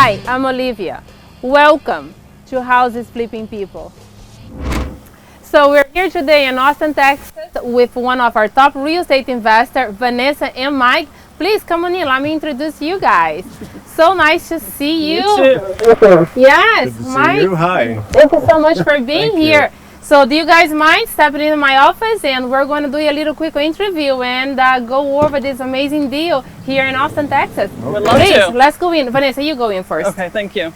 Hi, I'm Olivia. Welcome to Houses Flipping People. So we're here today in Austin, Texas with one of our top real estate investors, Vanessa and Mike. Please come on in, let me introduce you guys. So nice to see you. too. Yes, Good to Mike. see you. Hi. Thank you so much for being Thank here. you. So do you guys mind stepping into my office and we're going to do a little quick interview and go over this amazing deal here in Austin, Texas. Would love Please, to. let's go in. Vanessa, you go in first. Okay, thank you.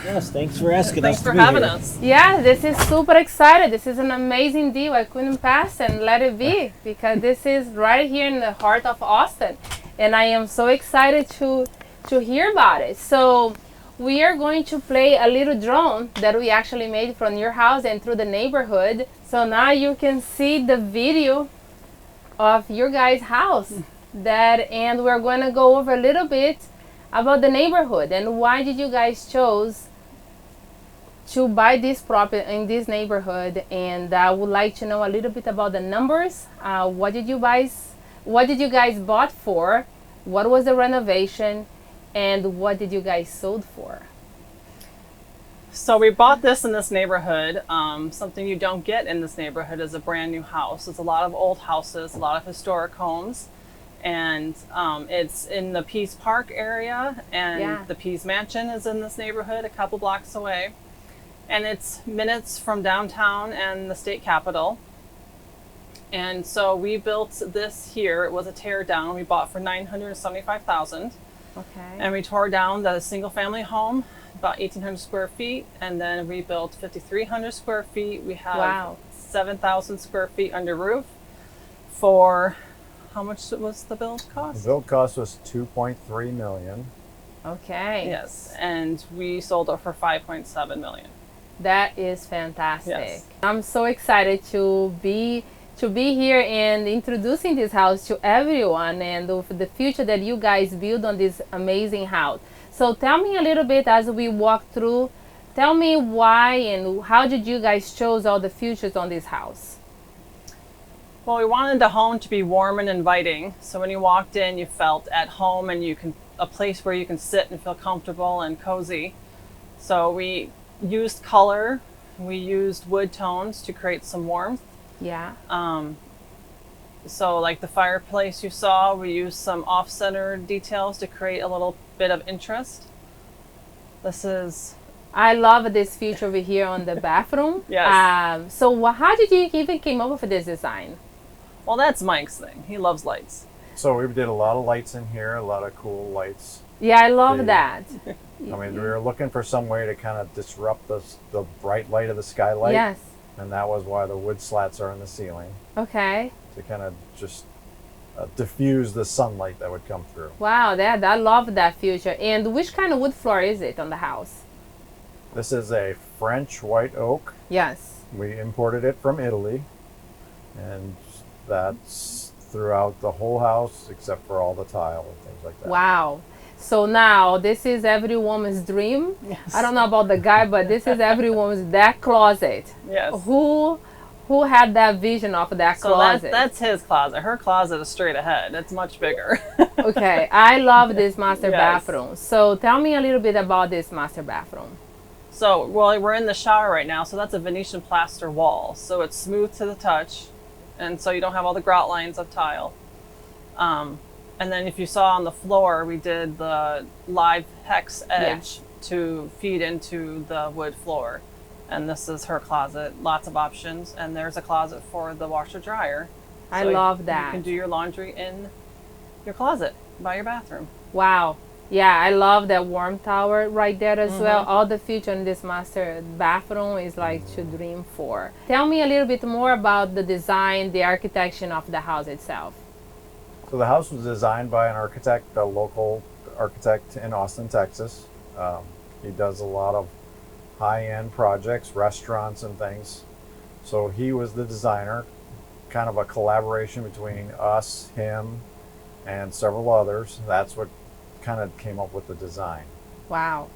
Yes, thanks for asking Thanks us for to be having here. us. Yeah, this is super excited. This is an amazing deal. I couldn't pass and let it be because this is right here in the heart of Austin. And I am so excited to hear about it. So we are going to play a little drone that we actually made from your house and through the neighborhood. So now you can see the video of your guys' house. And we're going to go over a little bit about the neighborhood and why did you guys chose to buy this property in this neighborhood. And I would like to know a little bit about the numbers. What did you guys bought for? What was the renovation? And what did you guys sold for? So we bought this in this neighborhood. Something you don't get in this neighborhood is a brand new house. There's a lot of old houses, a lot of historic homes. And it's in the Pease Park area, and the Pease Mansion is in this neighborhood a couple blocks away. And it's minutes from downtown and the state capitol. And so we built this here. It was a tear down. We bought for $975,000. Okay. And we tore down the single family home, about 1,800 square feet, and then rebuilt 5,300 square feet. We have 7,000 square feet under roof. For how much was the build cost? The build cost was $2.3 million. Okay. Yes, and we sold it for $5.7 million. That is fantastic. Yes. I'm so excited to be here and introducing this house to everyone and the future that you guys build on this amazing house. So tell me a little bit as we walk through, tell me why and how did you guys choose all the features on this house? Well, we wanted the home to be warm and inviting. So when you walked in, you felt at home and a place where you can sit and feel comfortable and cozy. So we used color, we used wood tones to create some warmth. Yeah. So like the fireplace you saw, we used some off-center details to create a little bit of interest. I love this feature over here on the bathroom. Yes. So how did you even came up with this design? Well, that's Mike's thing. He loves lights. So we did a lot of lights in here, a lot of cool lights. Yeah, I love that. I mean, we were looking for some way to kind of disrupt the bright light of the skylight. Yes. And that was why the wood slats are in the ceiling, Okay. to kind of just diffuse the sunlight that would come through. Wow, I love that feature. And which kind of wood floor is it on the house? This is a French white oak. Yes. We imported it from Italy, and that's throughout the whole house except for all the tile and things like that. Wow. So now this is every woman's dream. Yes. I don't know about the guy, but this is every woman's that closet. Yes. Who had that vision of that So closet? that's his closet. Her closet is straight ahead. It's much bigger. Okay, I love this master Yes. bathroom. So tell me a little bit about this master bathroom. So, well, we're in the shower right now, so that's a Venetian plaster wall. So it's smooth to the touch, and so you don't have all the grout lines of tile. And then if you saw on the floor, we did the live hex edge to feed into the wood floor. And this is her closet, lots of options. And there's a closet for the washer dryer. I So love that. You can do your laundry in your closet by your bathroom. Wow. Yeah, I love that warm tower right there as well. All the feature in this master bathroom is like to dream for. Tell me a little bit more about the design, the architecture of the house itself. So the house was designed by an architect, a local architect in Austin, Texas. He does a lot of high-end projects, restaurants and things. So he was the designer, kind of a collaboration between us, him, and several others. That's what kind of came up with the design. Wow.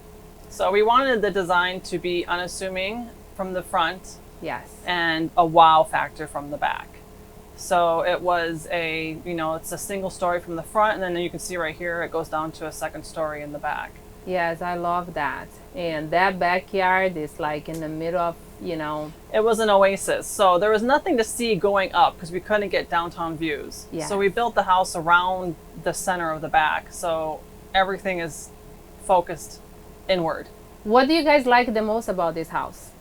So we wanted the design to be unassuming from the front Yes. and a wow factor from the back. So it was it's a single story from the front, and then you can see right here it goes down to a second story in the back. Yes, I love that. And that backyard is like in the middle of, It was an oasis. So there was nothing to see going up because we couldn't get downtown views. Yes. So we built the house around the center of the back. So everything is focused inward. What do you guys like the most about this house?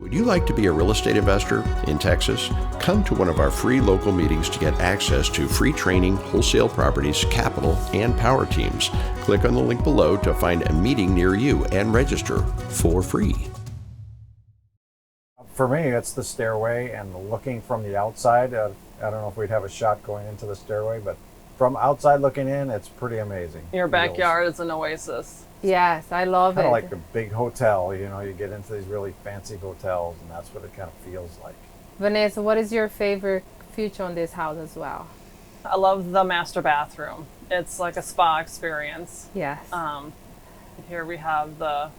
Would you like to be a real estate investor in Texas? Come to one of our free local meetings to get access to free training, wholesale properties, capital, and power teams. Click on the link below to find a meeting near you and register for free. For me, it's the stairway and looking from the outside. I don't know if we'd have a shot going into the stairway, but from outside looking in, it's pretty amazing. Your backyard is an oasis. Yes, I love Kind it. of like a big hotel, you get into these really fancy hotels, and that's what it kind of feels like. Vanessa, what is your favorite feature on this house as well? I love the master bathroom. It's like a spa experience. Yes. Here we have the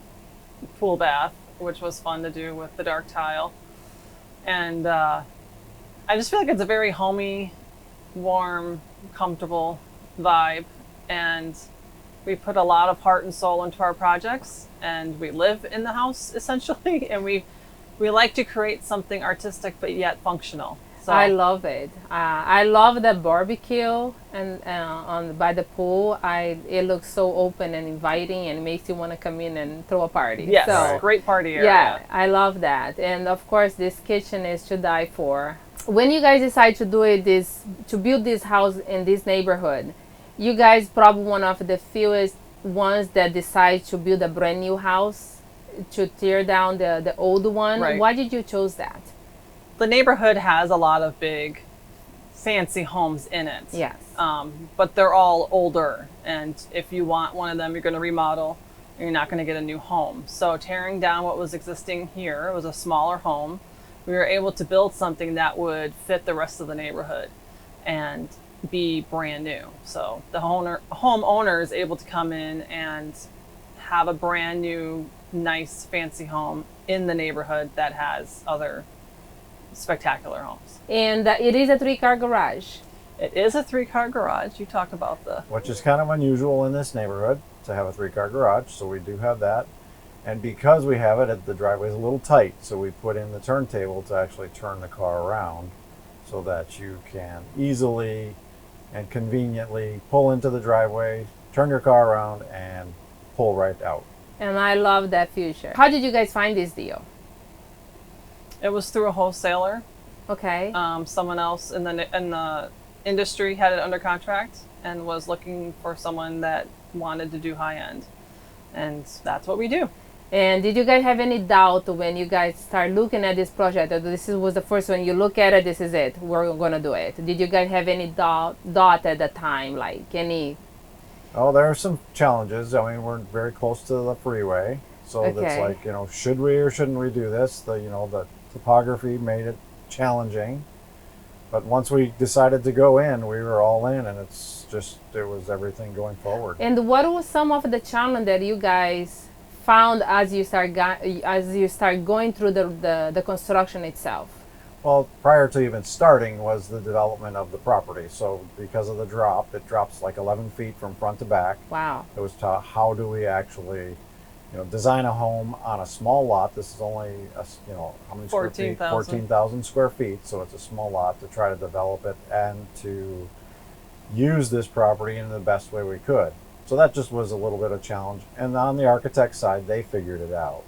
pool bath, which was fun to do with the dark tile. And I just feel like it's a very homey, warm, comfortable vibe. And we put a lot of heart and soul into our projects, and we live in the house essentially. And we like to create something artistic but yet functional. So I love it. I love the barbecue and by the pool. It looks so open and inviting, and makes you want to come in and throw a party. yes, So, great party area. yeah, I love that. And of course, this kitchen is to die for. When you guys decide to build this house in this neighborhood, you guys probably one of the fewest ones that decide to build a brand new house, to tear down the old one. Right. Why did you choose that? The neighborhood has a lot of big, fancy homes in it. Yes. But they're all older, and if you want one of them, you're going to remodel, and you're not going to get a new home. So tearing down what was existing here, it was a smaller home, we were able to build something that would fit the rest of the neighborhood and be brand new. So the homeowner is able to come in and have a brand new, nice, fancy home in the neighborhood that has other spectacular homes. And it is a 3-car garage. It is a 3-car garage. You talk about Which is kind of unusual in this neighborhood to have a 3-car garage, so we do have that. And because we have it, the driveway is a little tight, so we put in the turntable to actually turn the car around so that you can easily and conveniently pull into the driveway, turn your car around, and pull right out. And I love that feature. How did you guys find this deal? It was through a wholesaler. Okay. Someone else in the industry had it under contract and was looking for someone that wanted to do high end, and that's what we do. And did you guys have any doubt when you guys start looking at this project that this was the first one you look at it, this is it, we're gonna do it? Did you guys have any doubt at the time, like any? Oh, there are some challenges. I mean, we're very close to the freeway, so Okay. that's like, should we or shouldn't we do this? The topography made it challenging, but once we decided to go in, we were all in, and it was everything going forward. And what was some of the challenge that you guys found as you start going through the construction itself? Well, prior to even starting was the development of the property. So because of the drop, it drops like 11 feet from front to back. Wow. It was how do we actually, design a home on a small lot. This is only, how many square feet? 14,000. 14,000 square feet. So it's a small lot to try to develop it and to use this property in the best way we could. So that just was a little bit of a challenge. And on the architect side, they figured it out.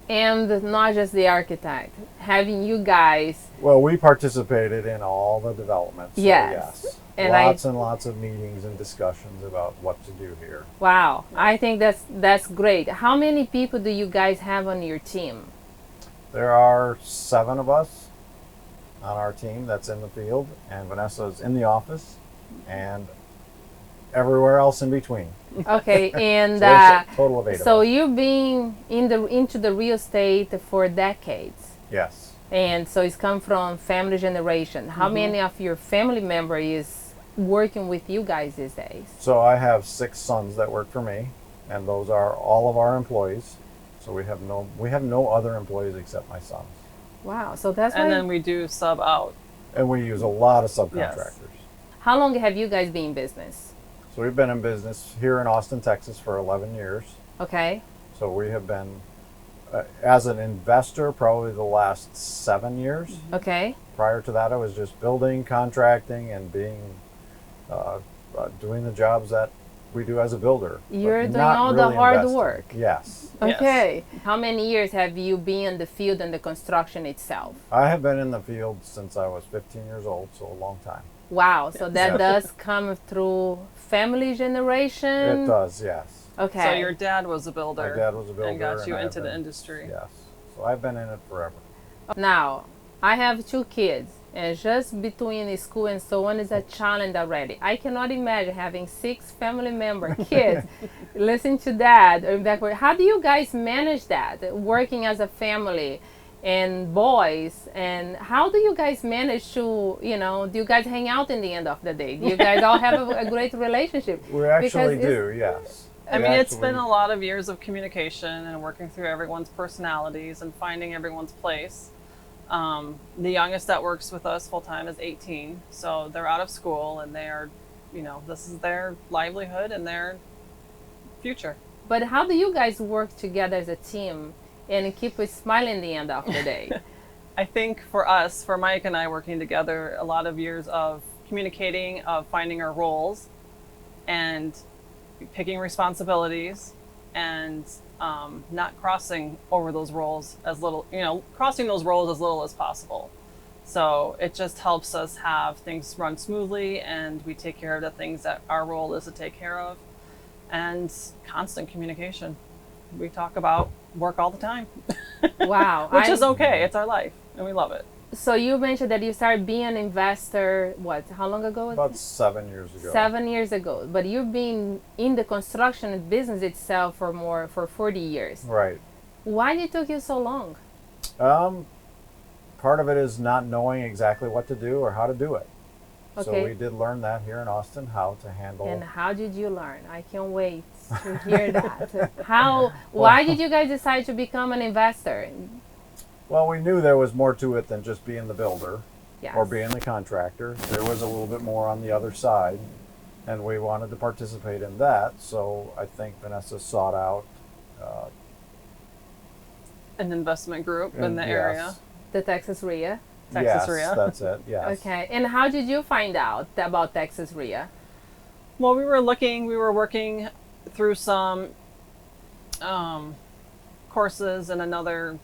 And not just the architect, having you guys. Well, we participated in all the developments. So Yes. And lots and lots of meetings and discussions about what to do here. Wow, I think that's great. How many people do you guys have on your team? There are 7 of us on our team that's in the field, and Vanessa's in the office, and everywhere else in between. Okay, and So there's a total of 8 so of us. you've been into the real estate for decades, Yes. and so it's come from family generation. How many of your family member is working with you guys these days? So I have 6 sons that work for me, and those are all of our employees. So we have no other employees except my sons. Wow, so that's And why. then we do sub out And we use a lot of subcontractors. How long have you guys been in business? So we've been in business here in Austin, Texas for 11 years. Okay. So we have been, as an investor, probably the last 7 years. Okay. Prior to that, I was just building, contracting, and doing the jobs that we do as a builder. You're but doing not all really the hard investing. work. Yes. Okay. How many years have you been in the field and the construction itself? I have been in the field since I was 15 years old, so a long time. Wow. So that Yes. does come through family generation? It does, yes. Okay. So your dad was a builder. My dad was a builder. And got you I've into the been- industry. Yes. So I've been in it forever. Now, I have 2 kids, and just between school and so on is a challenge already. I cannot imagine having 6 family member kids. Listen to that. Or backward. How do you guys manage that, working as a family and boys? And how do you guys manage to, do you guys hang out in the end of the day? Do you guys all have a great relationship? We actually Because do, yes. I We mean, it's been actually- a lot of years of communication and working through everyone's personalities and finding everyone's place. The youngest that works with us full time is 18, so they're out of school and they are, this is their livelihood and their future. But how do you guys work together as a team and keep a smile in the end of the day? I think for us, for Mike and I working together, a lot of years of communicating, of finding our roles and picking responsibilities and not crossing over those roles as little, crossing those roles as little as possible. So it just helps us have things run smoothly and we take care of the things that our role is to take care of, and constant communication. We talk about work all the time, Wow. which is okay. It's our life and we love it. So you mentioned that you started being an investor, how long ago? was About it? 7 years ago. 7 years ago. But you've been in the construction business itself for 40 years. Right. Why did it took you so long? Part of it is not knowing exactly what to do or how to do it. So Okay. we did learn that here in Austin, how to handle. And how did you learn? I can't wait to hear that. Why did you guys decide to become an investor? Well, we knew there was more to it than just being the builder Yes. or being the contractor. There was a little bit more on the other side, and we wanted to participate in that. So I think Vanessa sought out An investment group in and the yes. area. The Texas RIA. Texas yes, RIA. That's it. Yes. Okay. And how did you find out about Texas RIA? Well, we were working through some courses in another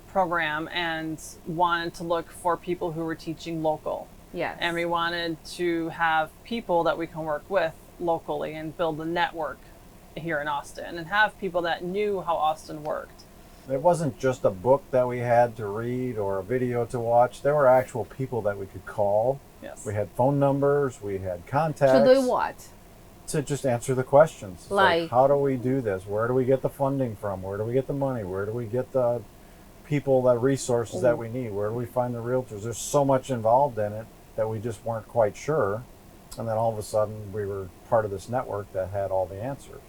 program and wanted to look for people who were teaching local. Yes. And we wanted to have people that we can work with locally and build a network here in Austin and have people that knew how Austin worked. It wasn't just a book that we had to read or a video to watch. There were actual people that we could call. Yes. We had phone numbers. We had contacts. to do what? To just answer the questions. It's Like- how do we do this? Where do we get the funding from? Where do we get the money? Where do we get the people, the resources that we need? Where do we find the realtors? There's so much involved in it that we just weren't quite sure. And then all of a sudden we were part of this network that had all the answers.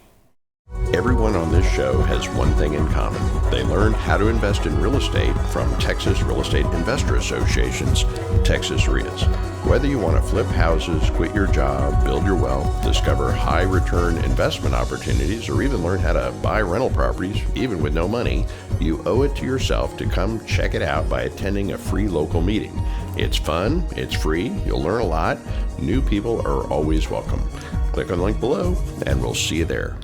Everyone on this show has one thing in common. They learned how to invest in real estate from Texas Real Estate Investor Association's Texas RIAs. Whether you want to flip houses, quit your job, build your wealth, discover high return investment opportunities, or even learn how to buy rental properties even with no money, you owe it to yourself to come check it out by attending a free local meeting. It's fun, it's free, you'll learn a lot. New people are always welcome. Click on the link below and we'll see you there.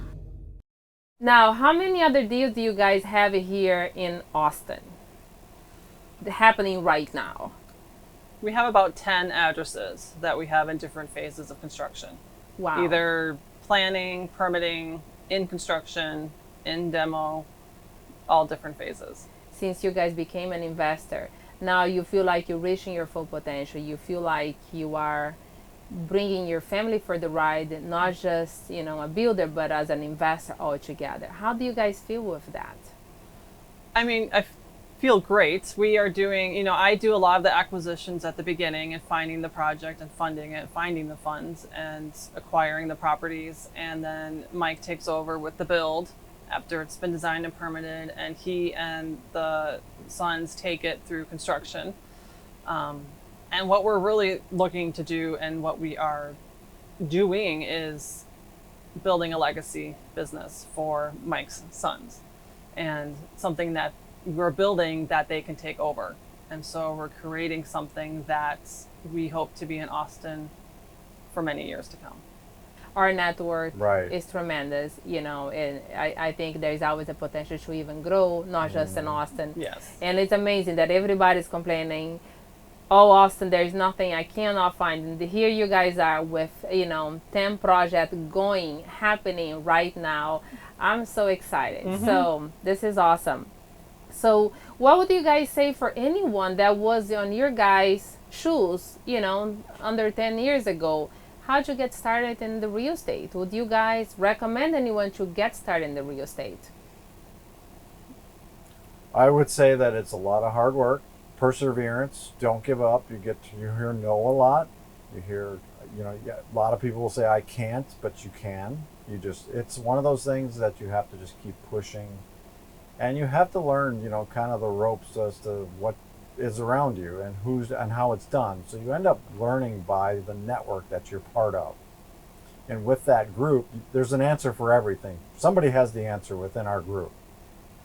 Now, how many other deals do you guys have here in Austin happening right now? We have about 10 addresses that we have in different phases of construction. Wow. Either planning, permitting, in construction, in demo, all different phases. Since you guys became an investor, now you feel like you're reaching your full potential. You feel like you are bringing your family for the ride, not just, a builder, but as an investor altogether. How do you guys feel with that? I mean, I feel great. We are doing, I do a lot of the acquisitions at the beginning and finding the project and funding it, finding the funds and acquiring the properties. And then Mike takes over with the build after it's been designed and permitted, and he and the sons take it through construction. And what we're really looking to do and what we are doing is building a legacy business for Mike's sons, and something that we're building that they can take over. And so we're creating something that we hope to be in Austin for many years to come. Our network Right. is tremendous, and I think there's always a potential to even grow, not just in Austin. Yes. And it's amazing that everybody's complaining, oh, Austin, there's nothing I cannot find. And here you guys are with, 10 projects happening right now. I'm so excited. So this is awesome. So what would you guys say for anyone that was on your guys' shoes, under 10 years ago? How'd you get started in the real estate? Would you guys recommend anyone to get started in the real estate? I would say that it's a lot of hard work, perseverance. Don't give up. You hear no a lot. You hear, a lot of people will say I can't, but you can. It's one of those things that you have to just keep pushing, and you have to learn, kind of the ropes as to what is around you and how it's done. So you end up learning by the network that you're part of. And with that group, there's an answer for everything. Somebody has the answer within our group.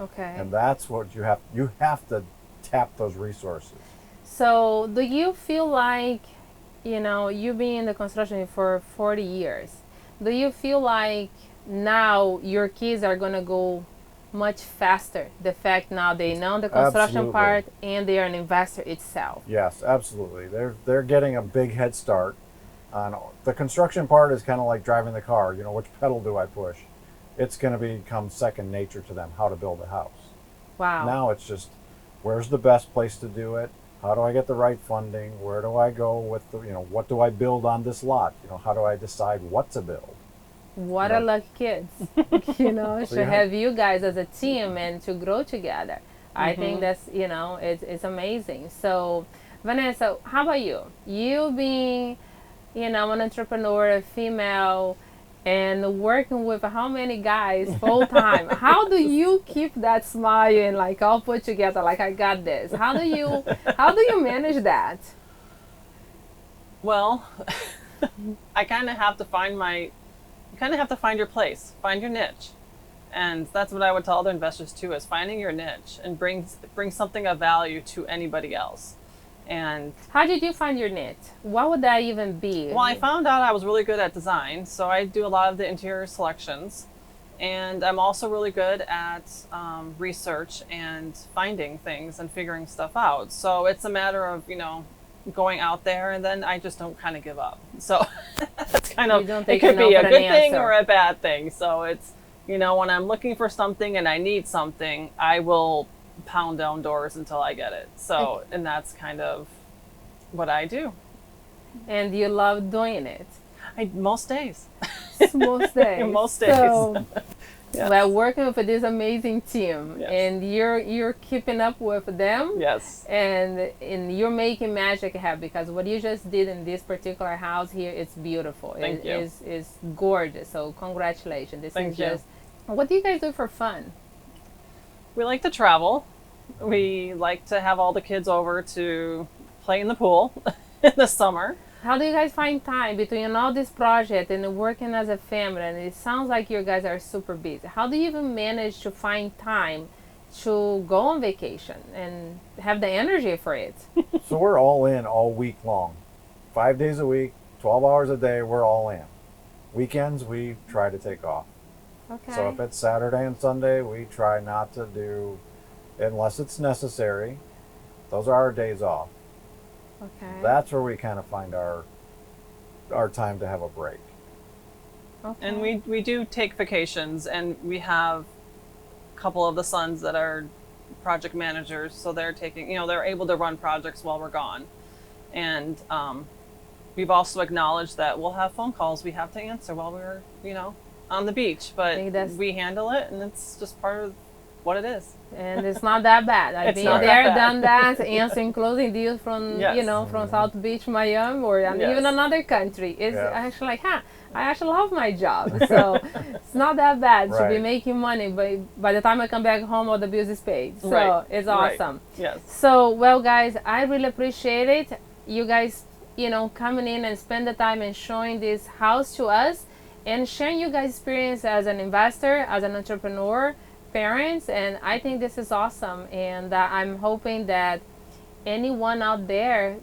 Okay. And that's what you have to tap those resources. So do you feel like, you've been in the construction for 40 years, do you feel like now your kids are going to go much faster? The fact now they know the construction Absolutely. part and they are an investor itself. Yes, absolutely. They're getting a big head start on the construction part. Is kind of like driving the car. Which pedal do I push? It's going to become second nature to them how to build a house. Wow. Now it's just, where's the best place to do it? How do I get the right funding? Where do I go with what do I build on this lot? How do I decide what to build? What a lucky kids, to yeah. have you guys as a team and to grow together. I think that's, it's amazing. So, Vanessa, how about you? You being, an entrepreneur, a female, and working with how many guys full time? How do you keep that smile and all put together? I got this. How do you manage that? Well, I kind of have to find your place, find your niche. And that's what I would tell other investors too, is finding your niche and bring something of value to anybody else. And how did you find your niche? What would that even be? Well, I found out I was really good at design, so I do a lot of the interior selections. And I'm also really good at research and finding things and figuring stuff out. So it's a matter of, going out there, and then I just don't kind of give up. So it's kind of, it could be a good thing or a bad thing. So it's, when I'm looking for something and I need something, I will pound down doors until I get it. So, and that's kind of what I do. And you love doing it? Most days. Most days. Most days. So, yes. We're working with this amazing team, yes. and you're keeping up with them. Yes. And you're making magic happen, because what you just did in this particular house here, it's beautiful. Thank you. It's gorgeous. So congratulations. This Thank is you. just. What do you guys do for fun? We like to travel. We like to have all the kids over to play in the pool in the summer. How do you guys find time between all this project and working as a family? And it sounds like you guys are super busy. How do you even manage to find time to go on vacation and have the energy for it? So we're all in all week long. 5 days a week, 12 hours a day, we're all in. Weekends, we try to take off. Okay. So if it's Saturday and Sunday, we try not to do, unless it's necessary. Those are our days off. Okay. That's where we kind of find our time to have a break. Okay. And we do take vacations, and we have a couple of the sons that are project managers, so they're taking, they're able to run projects while we're gone. And we've also acknowledged that we'll have phone calls we have to answer while we're, on the beach, but we handle it, and it's just part of what it is. And it's not that bad. I've been there, done that, answering closing deals from, Yes. from South Beach, Miami, or even another country. It's actually like, I actually love my job. So it's not that bad to be making money, but by the time I come back home, all the bills is paid. So it's awesome. Yes. So, well, guys, I really appreciate it. you guys, coming in and spend the time and showing this house to us and sharing you guys' experience as an investor, as an entrepreneur, parents. And I think this is awesome. And I'm hoping that anyone out there,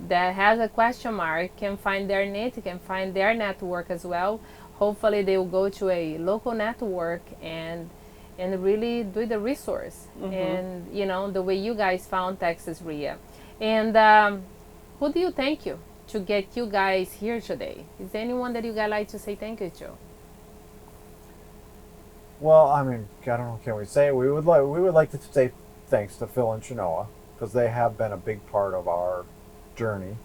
that has a question mark can find their niche, can find their network as well. Hopefully they will go to a local network and really do the resource. And the way you guys found Texas RIA. And who do you thank you to get you guys here today? Is there anyone that you guys like to say thank you to? Well, I mean, I don't know. Can we say we would like to say thanks to Phil and Chenoa, because they have been a big part of our journey.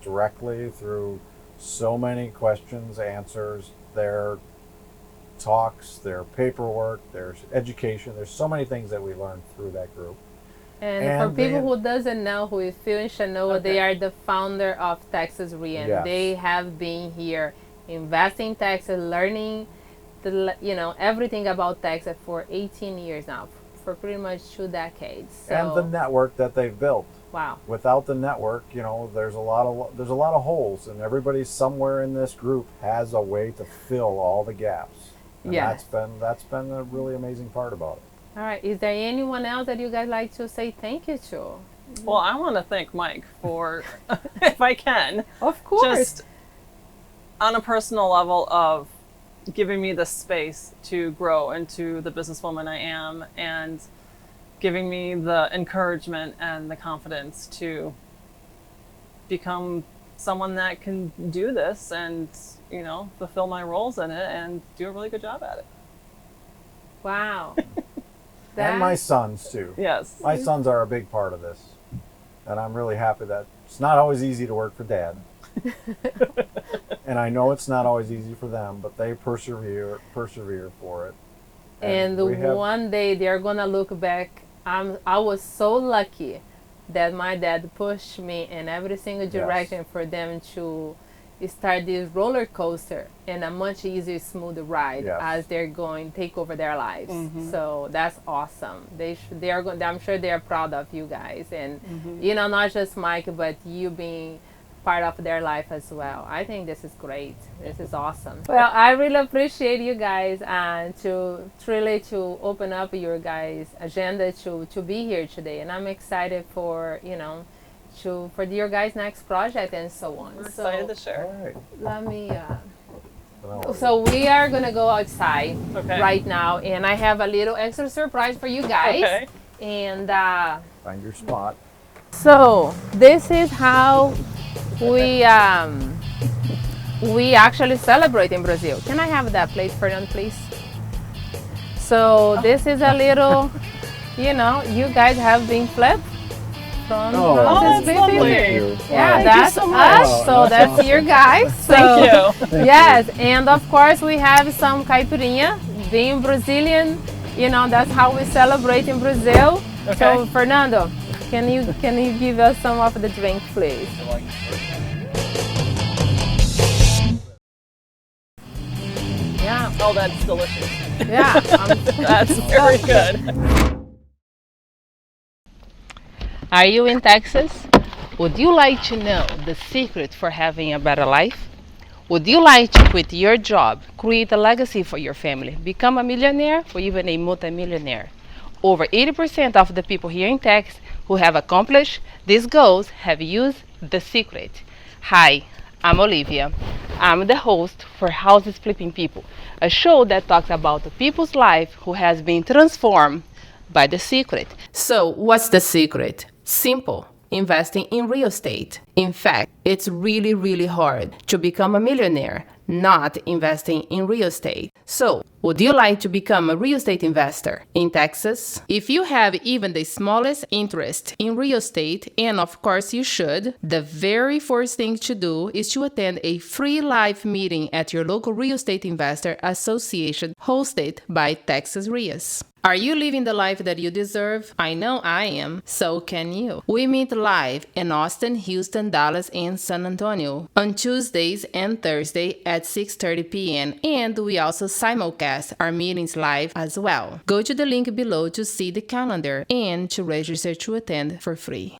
Directly through so many questions, answers, their talks, their paperwork, their education. There's so many things that we learned through that group. And for people who doesn't know who is Phil and Chenoa, they are the founder of Texas RIA. Yes. They have been here investing in Texas, learning everything about Texas for 18 years now, for pretty much 2 decades. So, and the network that they've built. Wow. Without the network, there's a lot of holes, and everybody somewhere in this group has a way to fill all the gaps. And Yes. that's been a really amazing part about it. All right. Is there anyone else that you guys like to say thank you to? Well, I want to thank Mike for, if I can, Of course. just on a personal level of giving me the space to grow into the businesswoman I am, and giving me the encouragement and the confidence to become someone that can do this and, fulfill my roles in it and do a really good job at it. Wow. And my sons too. Yes. My sons are a big part of this, and I'm really happy that it's not always easy to work for Dad. And I know it's not always easy for them, but they persevere for it. And one day they're gonna look back. I was so lucky that my dad pushed me in every single direction for them to start this roller coaster and a much easier, smoother ride as they're going take over their lives. So that's awesome. I'm sure they're proud of you guys, and not just Mike, but you being part of their life as well. I think this is great. This is awesome. Well, I really appreciate you guys and to open up your guys' agenda to be here today, and I'm excited for for your guys' next project and so on. We're excited to share. All right. Let me. So we are gonna go outside right now, and I have a little extra surprise for you guys. Okay. And Find your spot. so this is how we actually celebrate in Brazil. Can I have that plate, Fernand, please? So this is a little, you guys have been flipped from this that's baby. lovely. Thank you. Yeah, Thank that's you so much. us. Wow, So that's awesome. your guys. So, Thank you. Yes, and of course we have some caipirinha. Being Brazilian, that's how we celebrate in Brazil. Okay. So Fernando, can you give us some of the drink, please? Yeah, Oh, that's delicious. yeah. That's very good. Are you in Texas? Would you like to know the secret for having a better life? Would you like to quit your job, create a legacy for your family, become a millionaire or even a multimillionaire? Over 80% of the people here in Texas who have accomplished these goals have used the secret. Hi, I'm Olivia. I'm the host for Houses Flipping People, a show that talks about the people's life who has been transformed by the secret. So, what's the secret? Simple. Investing in real estate. In fact, it's really, really hard to become a millionaire not investing in real estate. So, would you like to become a real estate investor in Texas? If you have even the smallest interest in real estate, and of course you should, the very first thing to do is to attend a free live meeting at your local real estate investor association hosted by Texas RIAs. Are you living the life that you deserve? I know I am. So can you. We meet live in Austin, Houston, Dallas, and San Antonio on Tuesdays and Thursday at 6:30 p.m. And we also simulcast our meetings live as well. Go to the link below to see the calendar and to register to attend for free.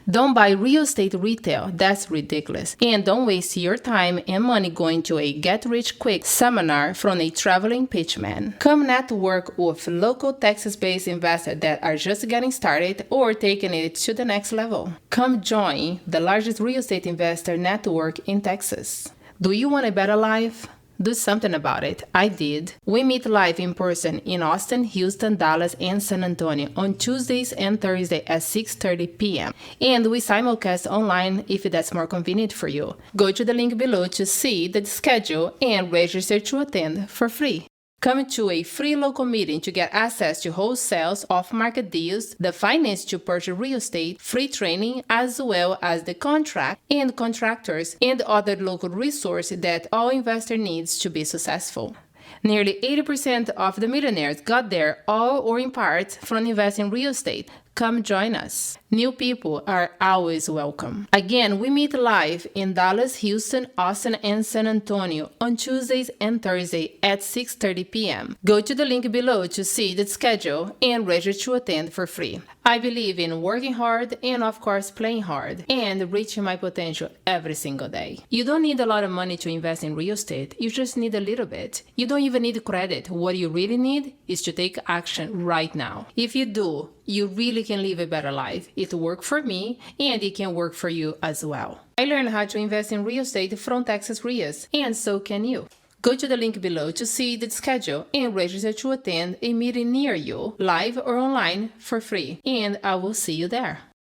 Don't buy real estate retail. That's ridiculous. And don't waste your time and money going to a get-rich-quick seminar from a traveling pitchman. Come network with local Texas-based investors that are just getting started or taking it to the next level. Come join the largest real estate investor network in Texas. Do you want a better life? Do something about it. I did. We meet live in person in Austin, Houston, Dallas, and San Antonio on Tuesdays and Thursdays at 6:30 p.m. And we simulcast online if that's more convenient for you. Go to the link below to see the schedule and register to attend for free. Come to a free local meeting to get access to wholesales, off-market deals, the finance to purchase real estate, free training, as well as the contract and contractors and other local resources that all investor needs to be successful. Nearly 80% of the millionaires got there all or in part from investing in real estate. Come join us. New people are always welcome. Again, we meet live in Dallas, Houston, Austin, and San Antonio on Tuesdays and Thursdays at 6:30 p.m. Go to the link below to see the schedule and register to attend for free. I believe in working hard and, of course, playing hard and reaching my potential every single day. You don't need a lot of money to invest in real estate. You just need a little bit. You don't even need credit. What you really need is to take action right now. If you do, you really can live a better life. It worked for me and it can work for you as well. I learned how to invest in real estate from Texas REIAs, and so can you. Go to the link below to see the schedule and register to attend a meeting near you, live or online, for free. And I will see you there.